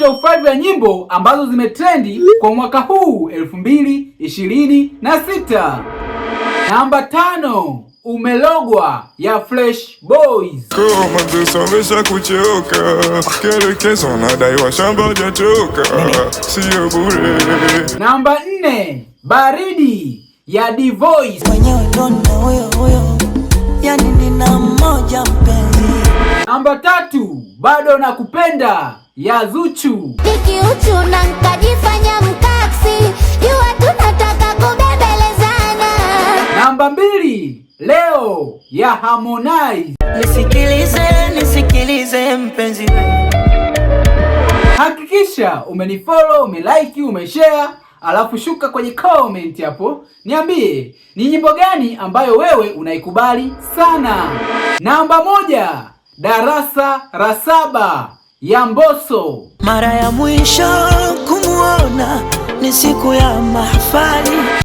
top 5 ya nyimbo ambazo zimetrendi kwa mwaka huu 2026. Namba 5, Umelogwa ya Fresh Boys. Somesha kuchoka, kelekeza unadaiwa shamba hujatoka, sio bure. Namba 4, Baridi ya D-Voice. Mwenyewe ndo huyo, yani nina mmoja mpenzi. Namba 3, Bado Nakupenda ya Zuchu. Nikiuchu na nkajifanya mkaksi, jua tunataka kubembelezana. Namba 2, Leo ya Harmonize. Nisikilize mpenzi. Hakikisha umenifollow, umelike, umeshare, alafu shuka kwenye comment hapo niambie ni nyimbo gani ambayo wewe unaikubali sana. Namba 1, Darasa la 7 ya Mbosso. Mara ya mwisho kumuona ni siku ya mahafali.